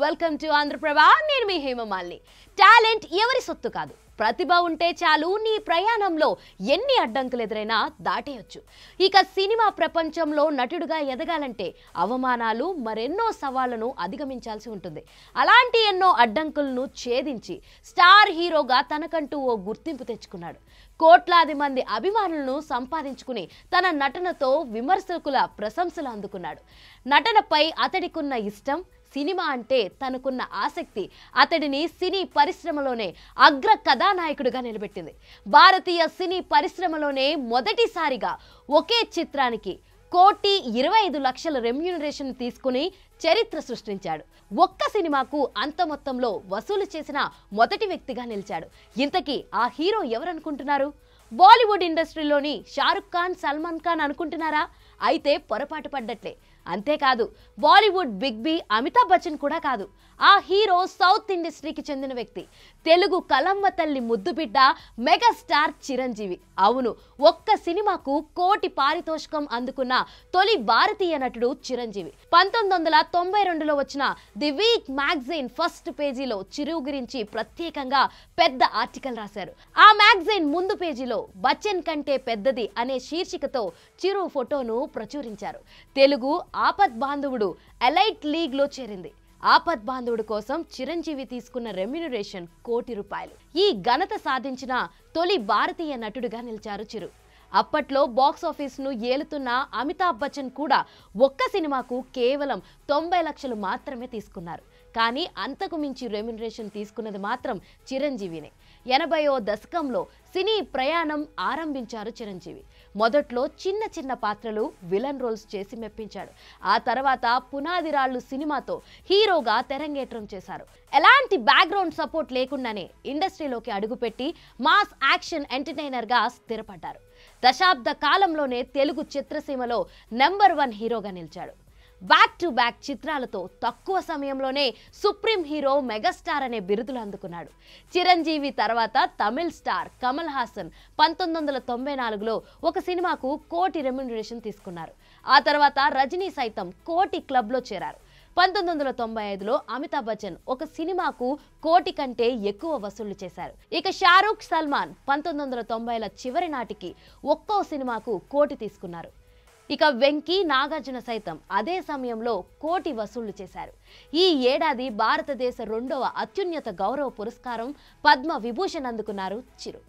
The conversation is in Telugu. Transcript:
Welcome to Andhraprabha. నేను మీ హేమమాలిని. టాలెంట్ ఎవరి సొత్తు కాదు. ప్రతిభ ఉంటే చాలు నీ ప్రయాణంలో ఎన్ని అడ్డంకులు ఎదురైనా దాటేయొచ్చు. ఇక సినిమా ప్రపంచంలో నటుడుగా ఎదగాలంటే అవమానాలు మరెన్నో సవాళ్లను అధిగమించాల్సి ఉంటుంది. అలాంటి ఎన్నో అడ్డంకులను ఛేదించి స్టార్ హీరోగా తనకంటూ ఓ గుర్తింపు తెచ్చుకున్నాడు. కోట్లాది మంది అభిమానులను సంపాదించుకుని తన నటనతో విమర్శకుల ప్రశంసలు అందుకున్నాడు. నటనపై అతడికున్న ఇష్టం, సినిమా అంటే తనకున్న ఆసక్తి అతడిని సినీ పరిశ్రమలోనే అగ్ర కథానాయకుడిగా నిలబెట్టింది. భారతీయ సినీ పరిశ్రమలోనే మొదటిసారిగా ఒకే చిత్రానికి 1,25,00,000 రెమ్యూనరేషన్ తీసుకుని చరిత్ర సృష్టించాడు. ఒక్క సినిమాకు అంత మొత్తంలో వసూలు చేసిన మొదటి వ్యక్తిగా నిలిచాడు. ఇంతకీ ఆ హీరో ఎవరనుకుంటున్నారు? బాలీవుడ్ ఇండస్ట్రీలోని షారుఖ్ ఖాన్, సల్మాన్ ఖాన్ అనుకుంటున్నారా? అయితే పొరపాటు పడ్డట్లే. అంతేకాదు, బాలీవుడ్ బిగ్ బి అమితాబ్ బచ్చన్ కూడా కాదు. ఆ హీరో సౌత్ ఇండస్ట్రీకి చెందిన వ్యక్తి. తెలుగు కలమ్మ తల్లి ముద్దుబిడ్డ మెగాస్టార్ చిరంజీవి. అవును, ఒక్క సినిమాకు 1,00,00,000 పారితోషికం అందుకున్న తొలి భారతీయ నటుడు చిరంజీవి. 1992లో వచ్చిన ది వీక్ మ్యాగజైన్ ఫస్ట్ పేజీలో చిరు గురించి ప్రత్యేకంగా పెద్ద ఆర్టికల్ రాశారు. ఆ మ్యాగజైన్ ముందు పేజీలో బచ్చన్ కంటే పెద్దది అనే శీర్షికతో చిరు ఫోటోను ప్రచురించారు. తెలుగు ఆపద్ బాంధవుడు ఎలైట్ లీగ్ లో చేరింది. ఆపద్ బాంధవుడు కోసం చిరంజీవి తీసుకున్న రెమ్యూనరేషన్ ₹1,00,00,000. ఈ ఘనత సాధించిన తొలి భారతీయ నటుడిగా నిలిచారు చిరు. అప్పట్లో బాక్సాఫీస్ ను ఏలుతున్న అమితాబ్ బచ్చన్ కూడా ఒక్క సినిమాకు కేవలం 90 లక్షలు మాత్రమే తీసుకున్నారు. కానీ అంతకు మించి రెమ్యూనరేషన్ తీసుకున్నది మాత్రం చిరంజీవినే. 80వ దశకంలో సినీ ప్రయాణం ఆరంభించారు చిరంజీవి. మొదట్లో చిన్న చిన్న పాత్రలు, విలన్ రోల్స్ చేసి మెప్పించాడు. ఆ తర్వాత పునాదిరాళ్లు సినిమాతో హీరోగా తెరంగేట్రం చేశారు. ఎలాంటి బ్యాక్గ్రౌండ్ సపోర్ట్ లేకుండానే ఇండస్ట్రీలోకి అడుగుపెట్టి మాస్ యాక్షన్ ఎంటర్టైనర్ గా స్థిరపడ్డారు. దశాబ్ద కాలంలోనే తెలుగు చిత్రసీమలో నెంబర్ 1 హీరోగా నిలిచాడు. బ్యాక్ టు బ్యాక్ చిత్రాలతో తక్కువ సమయంలోనే సుప్రీం హీరో, మెగాస్టార్ అనే బిరుదులు అందుకున్నాడు. చిరంజీవి తర్వాత తమిళ్ స్టార్ కమల్ హాసన్ 1994లో ఒక సినిమాకు 1,00,00,000 రెమ్యూనరేషన్ తీసుకున్నారు. ఆ తర్వాత రజనీ సైతం 1,00,00,000 క్లబ్లో చేరారు. 1995లో అమితాబ్ బచ్చన్ ఒక సినిమాకు 1,00,00,000 కంటే ఎక్కువ వసూళ్లు చేశారు. ఇక షారూఖ్, సల్మాన్ 1990ల చివరి నాటికి ఒక్కో సినిమాకు 1,00,00,000 తీసుకున్నారు. ఇక వెంకీ, నాగార్జున సైతం అదే సమయంలో 1,00,00,000 వసూళ్లు చేశారు. ఈ ఏడాది భారతదేశ 2వ అత్యున్నత గౌరవ పురస్కారం పద్మ విభూషణ్ అందుకున్నారు చిరు.